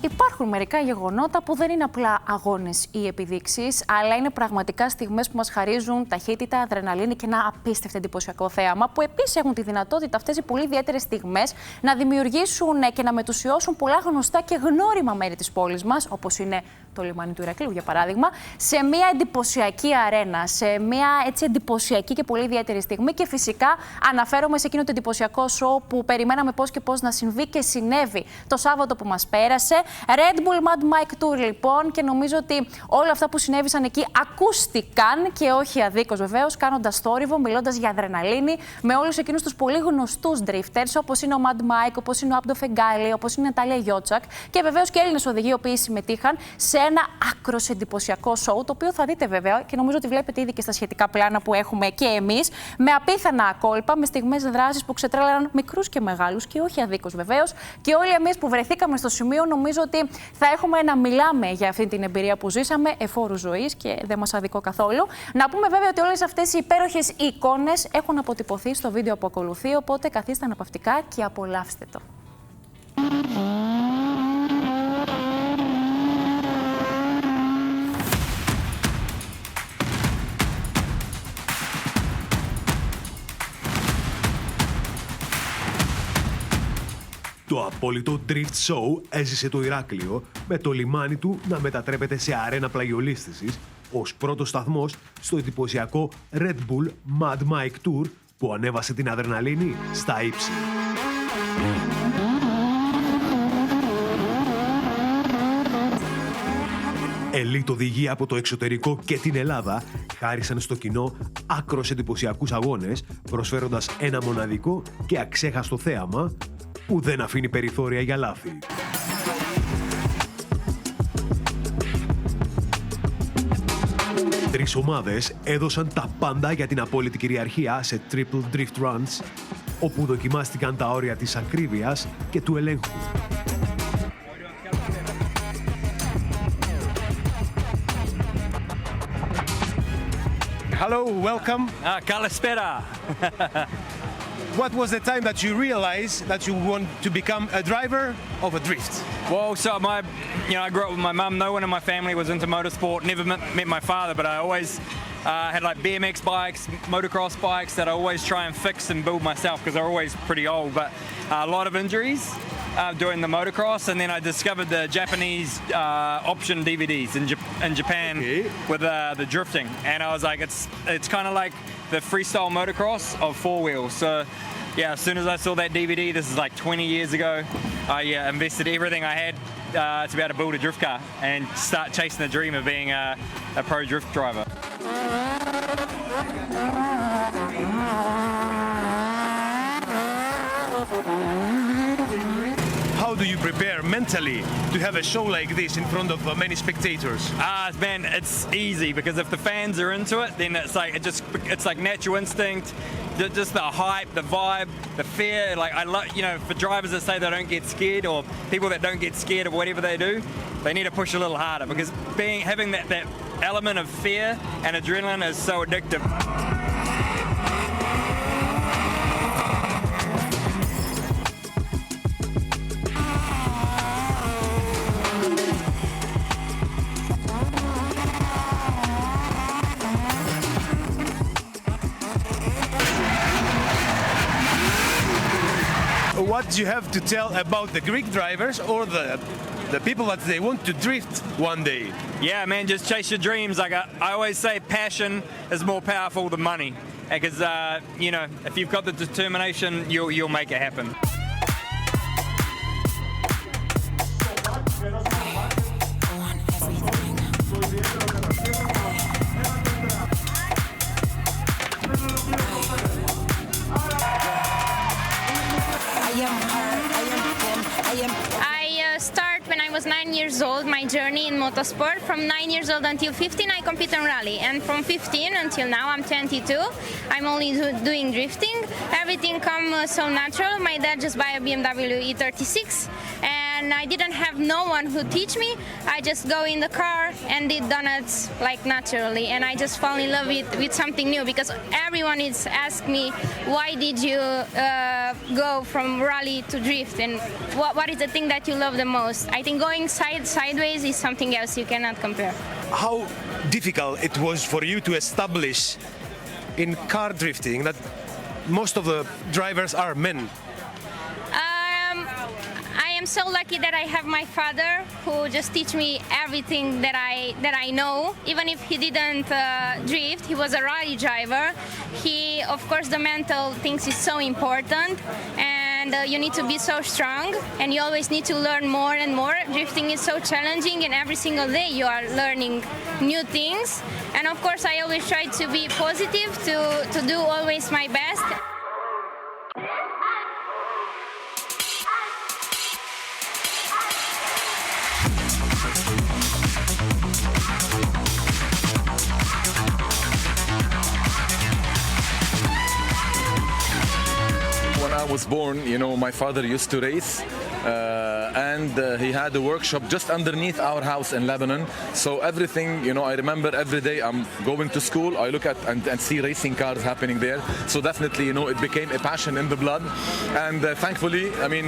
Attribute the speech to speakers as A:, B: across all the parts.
A: Υπάρχουν μερικά γεγονότα που δεν είναι απλά αγώνες ή επιδείξεις, αλλά είναι πραγματικά στιγμές που μας χαρίζουν ταχύτητα, αδρεναλίνη και ένα απίστευτο εντυπωσιακό θέαμα, που επίσης έχουν τη δυνατότητα αυτές οι πολύ ιδιαίτερες στιγμές να δημιουργήσουν και να μετουσιώσουν πολλά γνωστά και γνώριμα μέρη της πόλης μας, όπως είναι το λιμάνι του Ηρακλείου, για παράδειγμα, σε μια εντυπωσιακή αρένα, σε μια έτσι εντυπωσιακή και πολύ ιδιαίτερη στιγμή. Και φυσικά αναφέρομαι σε εκείνο το εντυπωσιακό σοου που περιμέναμε πώς και πώς να συμβεί και συνέβη το Σάββατο που μας πέρασε. Red Bull Mad Mike Tour, λοιπόν, και νομίζω ότι όλα αυτά που συνέβησαν εκεί ακούστηκαν και όχι αδίκως βεβαίως, κάνοντας θόρυβο, μιλώντας για αδρεναλίνη, με όλους εκείνους τους πολύ γνωστούς drifters, όπως είναι ο Mad Mike, όπως είναι ο Άμπτο Φεγγάλη, όπως είναι η Νατάλια Γιότσακ και βεβαίως και Έλληνες οδηγοί, οι οποίοι συμμετείχαν σε ένα άκρος εντυπωσιακό σοου, το οποίο θα δείτε βέβαια και νομίζω ότι βλέπετε ήδη και στα σχετικά πλάνα που έχουμε και εμείς, με απίθανα κόλπα, με στιγμές δράσης που ξετρέλαναν μικρούς και μεγάλους και όχι αδίκως βεβαίως. Και όλοι εμείς που βρεθήκαμε στο σημείο, νομίζω ότι θα έχουμε να μιλάμε για αυτή την εμπειρία που ζήσαμε, εφόρου ζωής και δεν μας αδικό καθόλου. Να πούμε βέβαια ότι όλες αυτές οι υπέροχες εικόνες έχουν αποτυπωθεί στο βίντεο που ακολουθεί, οπότε καθίστε αναπαυτικά και απολαύστε το.
B: Το απόλυτο drift show έζησε το Ηράκλειο, με το λιμάνι του να μετατρέπεται σε αρένα πλαγιολίσθησης ως πρώτος σταθμός στο εντυπωσιακό Red Bull Mad Mike Tour που ανέβασε την αδρεναλίνη στα ύψη. Ελίτ οδηγοί από το εξωτερικό και την Ελλάδα χάρισαν στο κοινό άκρως εντυπωσιακούς αγώνες, προσφέροντας ένα μοναδικό και αξέχαστο θέαμα που δεν αφήνει περιθώρια για λάθη. Τρεις ομάδες έδωσαν τα πάντα για την απόλυτη κυριαρχία σε triple drift runs, όπου δοκιμάστηκαν τα όρια της ακρίβειας και του ελέγχου.
C: Hello, welcome.
D: Kalispera.
C: What was the time that you realized that you want to become a driver of a drift?
D: Well, so I grew up with my mum. No one in my family was into motorsport. Never met my father, but I always had like BMX bikes, motocross bikes that I always try and fix and build myself because they're always pretty old. But a lot of injuries doing the motocross, and then I discovered the Japanese option DVDs in Japan with the drifting, and I was like, it's kind of like the freestyle motocross of four wheels. So yeah, as soon as I saw that DVD, this is like 20 years ago, I invested everything I had to be able to build a drift car and start chasing the dream of being a pro drift driver.
C: How do you prepare mentally to have a show like this in front of many spectators?
D: Man, it's easy because if the fans are into it, then it's like natural instinct, just the hype, the vibe, the fear. Like I love, for drivers that say they don't get scared, or people that don't get scared of whatever they do, they need to push a little harder because having that element of fear and adrenaline is so addictive.
C: What do you have to tell about the Greek drivers or the people that they want to drift one day?
D: Yeah, man, just chase your dreams. Like I always say, passion is more powerful than money. Because if you've got the determination, you'll make it happen.
E: I start when I was 9 years old, my journey in motorsport. From 9 years old until 15, I compete in rally. And from 15 until now, I'm 22. I'm only doing drifting. Everything comes so natural. My dad just bought a BMW E36. And and I didn't have no one who teach me. I just go in the car and did donuts like naturally, and I just fall in love with something new, because everyone is asking me, why did you go from rally to drift, and what is the thing that you love the most? I think going sideways is something else you cannot compare.
C: How difficult it was for you to establish in car drifting that most of the drivers are men?
E: I am so lucky that I have my father who just teach me everything that I know. Even if he didn't drift, he was a rally driver. Of course, the mental things is so important, and you need to be so strong, and you always need to learn more and more. Drifting is so challenging, and every single day you are learning new things. And of course, I always try to be positive, to do always my best.
F: When I was born, you know, my father used to race, and he had a workshop just underneath our house in Lebanon. So everything, you know, I remember every day I'm going to school, I look at and see racing cars happening there. So definitely, you know, it became a passion in the blood. And thankfully, I mean,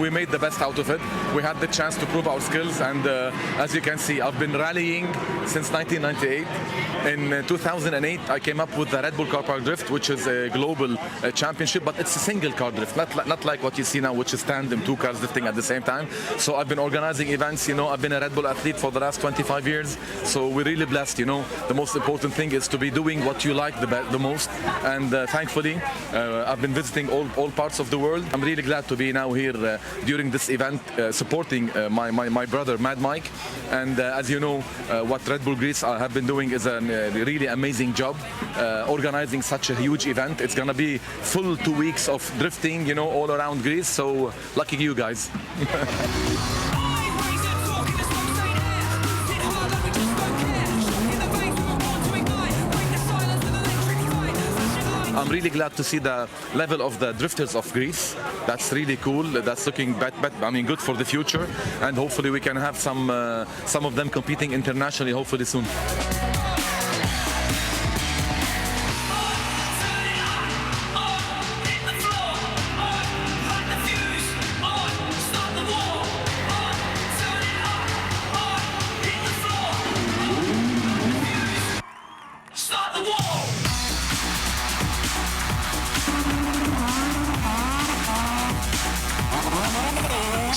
F: we made the best out of it. We had the chance to prove our skills, and as you can see, I've been rallying since 1998. In 2008, I came up with the Red Bull Car Park Drift, which is a global championship, but it's a single car drift, not like what you see now, which is tandem, two cars drifting at the same time. So I've been organizing events, you know, I've been a Red Bull athlete for the last 25 years. So we're really blessed, you know. The most important thing is to be doing what you like the most. And thankfully, I've been visiting all parts of the world. I'm really glad to be now here during this event, supporting my brother, Mad Mike. And as you know, what Red Bull Greece have been doing is a really amazing job, organizing such a huge event. It's going to be full 2 weeks of drifting, you know, all around Greece. So lucky you guys. I'm really glad to see the level of the drifters of Greece. That's really cool. That's looking good for the future, and hopefully we can have some of them competing internationally, hopefully soon.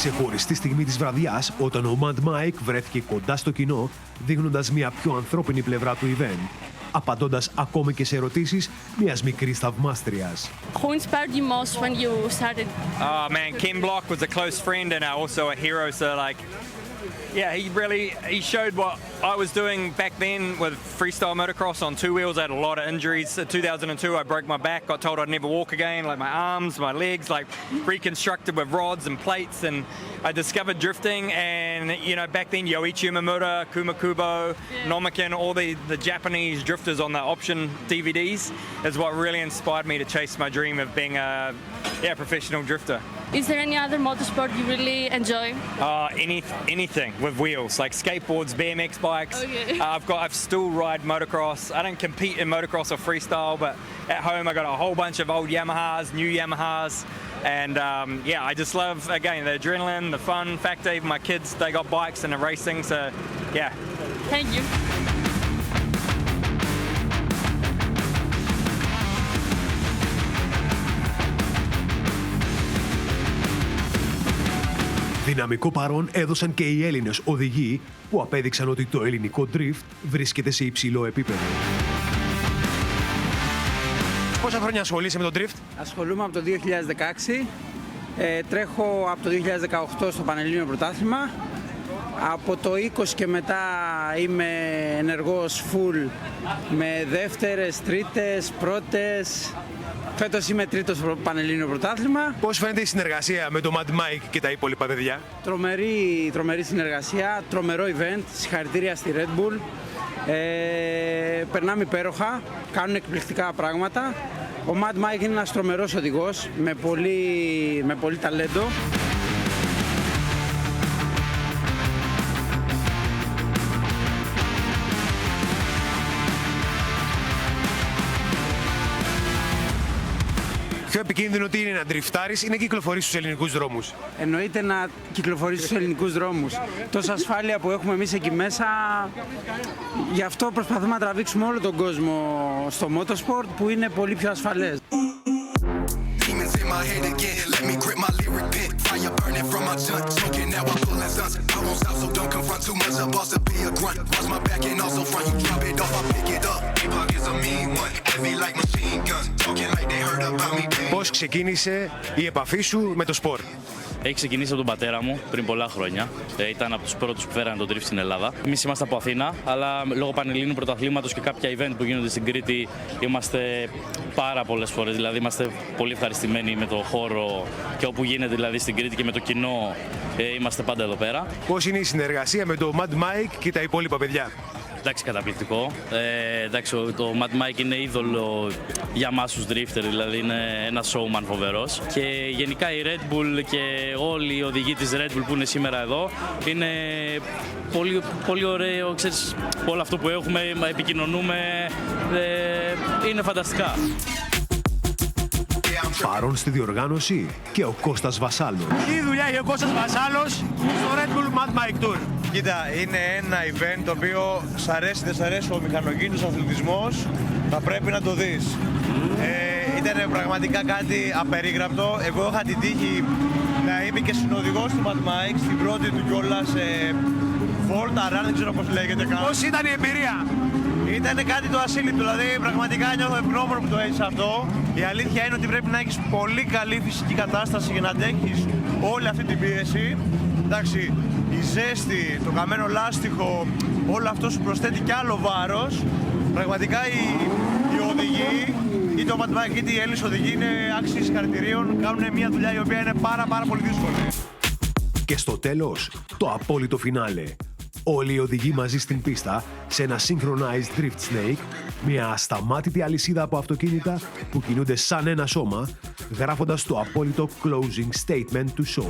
B: Ξεχωριστή στιγμή της βραδιάς, όταν ο Mad Mike βρέθηκε κοντά στο κοινό, δείχνοντας μια πιο ανθρώπινη πλευρά του event, απαντώντας ακόμη και σε ερωτήσεις μιας μικρής θαυμάστριας.
G: Who inspired you most when you started?
D: Oh man, Ken Block was a close friend and also a hero. So like, yeah, he showed what I was doing back then with freestyle motocross on two wheels. I had a lot of injuries. In 2002, I broke my back, got told I'd never walk again, like my arms, my legs, like reconstructed with rods and plates. And I discovered drifting, and you know, back then Yoichi Mamura, Kuma Kubo, Nomikin, all the Japanese drifters on the option DVDs is what really inspired me to chase my dream of being a professional drifter.
G: Is there any other motorsport you really enjoy?
D: Anything with wheels, like skateboards, BMX bikes.
G: Okay.
D: I still ride motocross. I don't compete in motocross or freestyle, but at home I got a whole bunch of old Yamahas, new Yamahas, and I just love, again, the adrenaline, the fun factor. Even my kids, they got bikes and they're racing, so yeah.
G: Thank you.
B: Δυναμικό παρόν έδωσαν και οι Έλληνες οδηγοί που απέδειξαν ότι το ελληνικό drift βρίσκεται σε υψηλό επίπεδο.
C: Πόσα χρόνια ασχολείσαι με το drift?
H: Ασχολούμαι από το 2016. Τρέχω από το 2018 στο Πανελλήνιο Πρωτάθλημα. Από το 20 και μετά είμαι ενεργός full με δεύτερες, τρίτες, πρώτες. Φέτος είμαι τρίτος στο Πανελλήνιο Πρωτάθλημα.
C: Πώς φαίνεται η συνεργασία με το Mad Mike και τα υπόλοιπα παιδιά?
H: Τρομερή συνεργασία, τρομερό event, συγχαρητήρια στη Red Bull. Περνάμε υπέροχα, κάνουν εκπληκτικά πράγματα. Ο Mad Mike είναι ένας τρομερός οδηγός με πολύ ταλέντο.
C: πιο επικίνδυνο τι είναι, να ντριφτάρεις ή να κυκλοφορείς στους ελληνικούς δρόμους?
H: Εννοείται να κυκλοφορείς στους ελληνικούς δρόμους. Τόση ασφάλεια που έχουμε εμείς εκεί μέσα, γι' αυτό προσπαθούμε να τραβήξουμε όλο τον κόσμο στο motorsport που είναι πολύ πιο ασφαλές.
C: Πώς ξεκίνησε η επαφή σου με το σπορ?
I: Έχει ξεκινήσει από τον πατέρα μου πριν πολλά χρόνια. Ήταν από τους πρώτους που φέρανε τον drift στην Ελλάδα. Εμείς είμαστε από Αθήνα, αλλά λόγω πανελλήνιου πρωταθλήματος και κάποια event που γίνονται στην Κρήτη είμαστε πάρα πολλές φορές. Δηλαδή είμαστε πολύ ευχαριστημένοι με το χώρο και όπου γίνεται δηλαδή στην Κρήτη και με το κοινό. Είμαστε πάντα εδώ πέρα.
C: Πώς είναι η συνεργασία με το Mad Mike και τα υπόλοιπα παιδιά?
I: Εντάξει, καταπληκτικό. Εντάξει, το Mad Mike είναι είδωλο για εμάς τους drifter, δηλαδή είναι ένα showman φοβερός. Και γενικά η Red Bull και όλοι οι οδηγοί της Red Bull που είναι σήμερα εδώ είναι πολύ, πολύ ωραίο, ξέρεις, όλο αυτό που έχουμε, επικοινωνούμε, είναι φανταστικά.
B: Παρόν στη διοργάνωση και ο Κώστας Βασάλος.
C: Τι δουλειά έχει ο Κώστας Βασάλος στο Red Bull Mad Mike Tour?
J: Κοίτα, είναι ένα event το οποίο σ' αρέσει, δεν σ' αρέσει ο μηχανοκίνητος αθλητισμός, θα πρέπει να το δεις. Ήταν πραγματικά κάτι απερίγραπτο. Εγώ είχα την τύχη να είμαι και συνοδηγός του Mad Mike στην πρώτη του κιόλας Volta Run, δεν ξέρω πώς λέγεται καν.
C: Πώς ήταν η εμπειρία?
J: Ήταν κάτι το ασύλληπτο, δηλαδή πραγματικά νιώθω ευγνώμων που το έχεις αυτό. Η αλήθεια είναι ότι πρέπει να έχεις πολύ καλή φυσική κατάσταση για να αντέχεις όλη αυτή την πίεση. Εντάξει, η ζέστη, το καμένο λάστιχο, όλο αυτό σου προσθέτει κι άλλο βάρος. Πραγματικά οι οδηγοί, είτε ο Mad Mike είτε οι Έλληνες οδηγοί είναι άξιοι συγχαρητηρίων, κάνουν μια δουλειά η οποία είναι πάρα πολύ δύσκολη.
B: Και στο τέλος, το απόλυτο φινάλε. Όλοι οι οδηγοί μαζί στην πίστα σε ένα synchronized drift snake, μια ασταμάτητη αλυσίδα από αυτοκίνητα που κινούνται σαν ένα σώμα, γράφοντας το απόλυτο closing statement του show.